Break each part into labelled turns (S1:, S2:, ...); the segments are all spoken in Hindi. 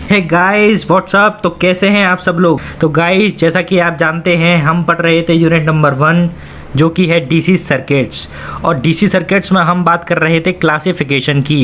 S1: Hey guys what's up. तो कैसे हैं आप सब लोग। तो गाइस जैसा कि आप जानते हैं हम पढ़ रहे थे यूनिट नंबर 1 जो कि है डीसी सर्किट्स। और डीसी सर्किट्स में हम बात कर रहे थे क्लासिफिकेशन की।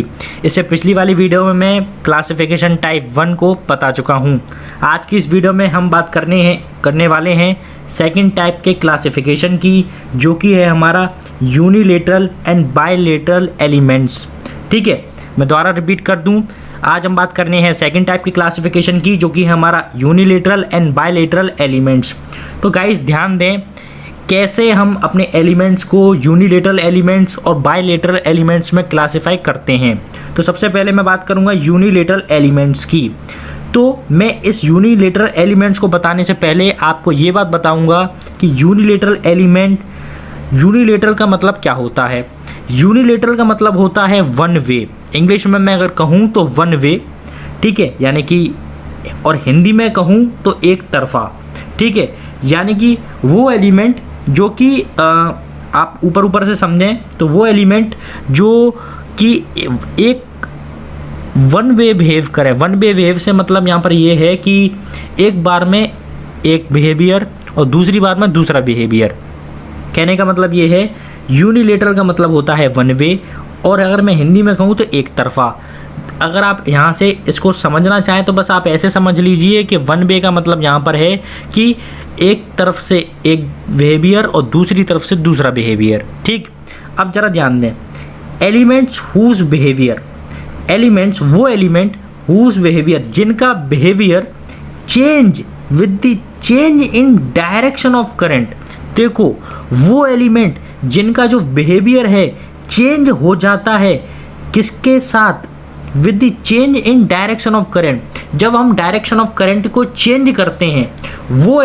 S1: इससे पिछली वाली वीडियो में मैं क्लासिफिकेशन टाइप 1 को बता चुका हूं। आज की इस वीडियो में हम बात करने वाले हैं सेकंड टाइप के क्लासिफिकेशन की, जो कि है हमारा यूनिलेटरल एंड बायलेटरल एलिमेंट्स। ठीक है, मैं दोबारा रिपीट कर दूं। आज हम बात करने हैं सेकंड टाइप की क्लासिफिकेशन की, जो कि है हमारा यूनिलेटरल एंड बायलेटरल एलिमेंट्स। तो गाइस ध्यान दें कैसे हम अपने एलिमेंट्स को यूनिलेटरल एलिमेंट्स और बायलेटरल एलिमेंट्स में क्लासिफाई करते हैं। तो सबसे पहले मैं बात करूंगा यूनिलेटरल एलिमेंट्स की। तो मैं इस यूनिलेटरल एलिमेंट्स को बताने से पहले आपको ये बात बताऊंगा कि यूनिलेटरल का मतलब क्या होता है। यूनिलेटरल का मतलब होता है वन वे। इंग्लिश में मैं अगर कहूँ तो वन वे, ठीक है, यानी कि, और हिंदी में कहूँ तो एक तरफा। ठीक है, यानी कि वो एलिमेंट जो कि आप ऊपर से समझें तो वो एलिमेंट जो कि एक वन वे बिहेव करे। वन वे बिहेव से मतलब यहाँ पर ये है कि एक बार में एक बिहेवियर और दूसरी बार में दूसरा बिहेवियर। कहने का मतलब ये है यूनिलेटरल का मतलब होता है वन वे, और अगर मैं हिंदी में कहूँ तो एक तरफा। अगर आप यहाँ से इसको समझना चाहें तो बस आप ऐसे समझ लीजिए कि वन वे का मतलब यहाँ पर है कि एक तरफ से एक बिहेवियर और दूसरी तरफ से दूसरा बिहेवियर। ठीक, अब ज़रा ध्यान दें, एलिमेंट्स हुज बिहेवियर जिनका behaviour change with the change in direction of current. देखो, वो एलिमेंट जिनका जो बिहेवियर है चेंज हो जाता है किसके साथ, with the change in direction of current. जब हम डायरेक्शन ऑफ करंट को चेंज करते हैं, वो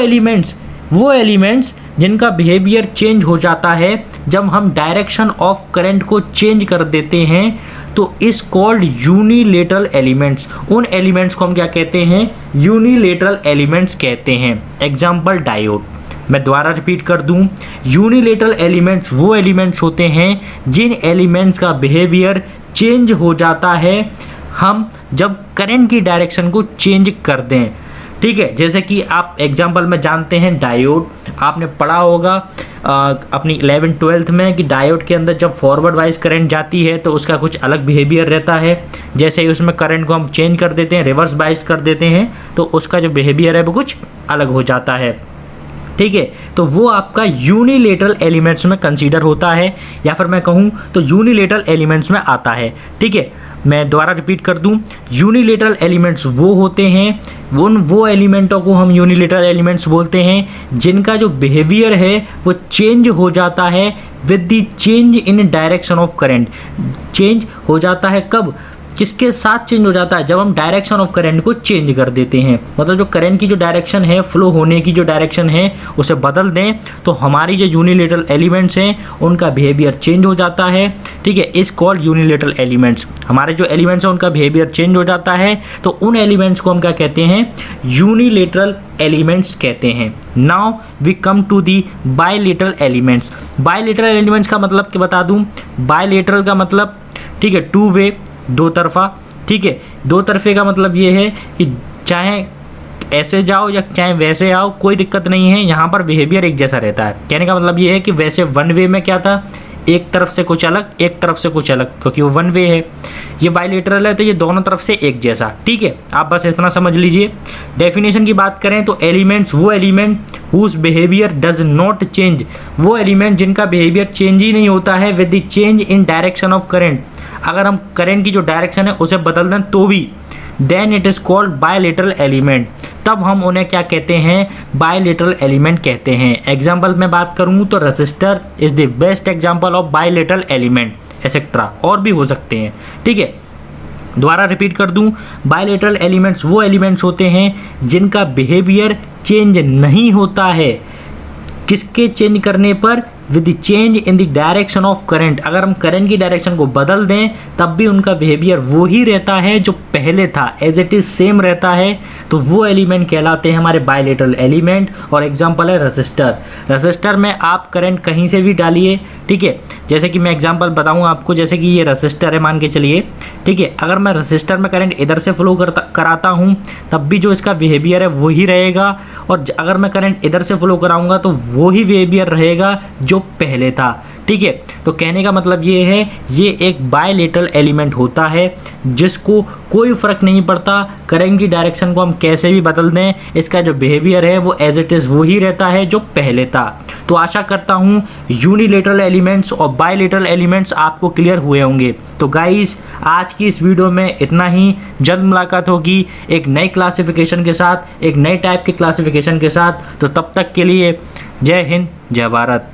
S1: एलिमेंट्स जिनका बिहेवियर चेंज हो जाता है जब हम डायरेक्शन ऑफ करंट को चेंज कर देते हैं, तो इस कॉल्ड यूनिलेटरल एलिमेंट्स। उन एलिमेंट्स को हम क्या कहते हैं, यूनिलेटरल एलिमेंट्स कहते हैं। Example diode. मैं दोबारा रिपीट कर दूं, यूनिलेटरल एलिमेंट्स वो एलिमेंट्स होते हैं जिन एलिमेंट्स का बिहेवियर चेंज हो जाता है हम जब करंट की डायरेक्शन को चेंज कर दें। ठीक है, जैसे कि आप एग्जांपल में जानते हैं डायोड। आपने पढ़ा होगा अपनी 11th-12th में कि डायोड के अंदर जब फॉरवर्ड वाइज करंट जाती है तो उसका कुछ अलग बिहेवियर रहता है। जैसे ही उसमें करंट को हम चेंज कर देते हैं, रिवर्स बाइज कर देते हैं, तो उसका जो बिहेवियर है वो कुछ अलग हो जाता है। ठीक है, तो वो आपका यूनिलेटरल एलिमेंट्स में कंसीडर होता है, या फिर मैं कहूँ तो यूनिलेटरल एलिमेंट्स में आता है। ठीक है, मैं दोबारा रिपीट कर दूं, यूनिलेटरल एलिमेंट्स वो होते हैं, वो एलिमेंटों को हम यूनिलेटरल एलिमेंट्स बोलते हैं जिनका जो बिहेवियर है वो चेंज हो जाता है with the change in direction of current. Change हो जाता है कब, किसके साथ चेंज हो जाता है, जब हम डायरेक्शन ऑफ करंट को चेंज कर देते हैं। मतलब जो करंट की जो डायरेक्शन है, फ्लो होने की जो डायरेक्शन है, उसे बदल दें तो हमारी जो यूनिलेटरल एलिमेंट्स हैं उनका बिहेवियर चेंज हो जाता है। ठीक है, इस कॉल्ड यूनिलेटरल एलिमेंट्स। हमारे जो एलिमेंट्स हैं उनका बिहेवियर चेंज हो जाता है, तो उन एलिमेंट्स को हम क्या कहते हैं, यूनिलेटरल एलिमेंट्स कहते हैं। Now we come to the bilateral elements. Bilateral elements का मतलब क्या बता दूं, बायलेटरल का मतलब, ठीक है, टू वे, दो तरफा। ठीक है, दो तरफे का मतलब ये है कि चाहे ऐसे जाओ या चाहे वैसे आओ, कोई दिक्कत नहीं है, यहाँ पर बिहेवियर एक जैसा रहता है। कहने का मतलब ये है कि वैसे वन वे में क्या था, एक तरफ से कुछ अलग, एक तरफ से कुछ अलग, क्योंकि वो वन वे है। ये बायलेटरल है तो ये दोनों तरफ से एक जैसा। ठीक है, आप बस इतना समझ लीजिए। डेफिनेशन की बात करें तो एलिमेंट्स वो element whose behaviour does not change, वो एलिमेंट जिनका बिहेवियर चेंज ही नहीं होता है with the change in direction of current. अगर हम करंट की जो डायरेक्शन है उसे बदल दें तो भी, then it is called bilateral element. तब हम उन्हें क्या कहते हैं, बायलेटरल एलिमेंट कहते हैं। एग्जाम्पल में बात करूँ तो resistor is the best example of bilateral element, etcetera, और भी हो सकते हैं। ठीक है, दोबारा रिपीट कर दूं, बायलेटरल एलिमेंट्स वो एलिमेंट्स होते हैं जिनका बिहेवियर चेंज नहीं होता है, किसके चेंज करने पर, with the change in the direction of current, अगर हम करंट की डायरेक्शन को बदल दें तब भी उनका बिहेवियर वो ही रहता है जो पहले था, एज इट इज सेम रहता है, तो वो एलिमेंट कहलाते हैं हमारे बायलेटरल एलिमेंट। और एग्जांपल है रजिस्टर। रजिस्टर में आप करंट कहीं से भी डालिए, ठीक है। जैसे कि मैं एग्जांपल बताऊं आपको, जैसे कि ये रजिस्टर है मान के चलिए, ठीक है। अगर मैं रजिस्टर में करंट इधर से फ्लो कराता हूं तब भी जो इसका बिहेवियर है वो ही रहेगा, और अगर मैं करंट इधर से फ्लो कराऊंगा तो वो ही बिहेवियर रहेगा जो पहले था, ठीक है। तो कहने का मतलब ये है, ये एक बायलेटरल एलिमेंट होता है जिसको कोई फ़र्क नहीं पड़ता करंट की डायरेक्शन को हम कैसे भी बदल दें, इसका जो बिहेवियर है वो एज इट इज़ वो ही रहता है जो पहले था। तो आशा करता हूँ यूनिलेटरल एलिमेंट्स और बायलेटरल एलिमेंट्स आपको क्लियर हुए होंगे। तो गाइस आज की इस वीडियो में इतना ही। जल्द मुलाकात होगी एक नई क्लासिफिकेशन के साथ, एक नए टाइप के क्लासिफिकेशन के साथ। तो तब तक के लिए जय हिंद, जय भारत।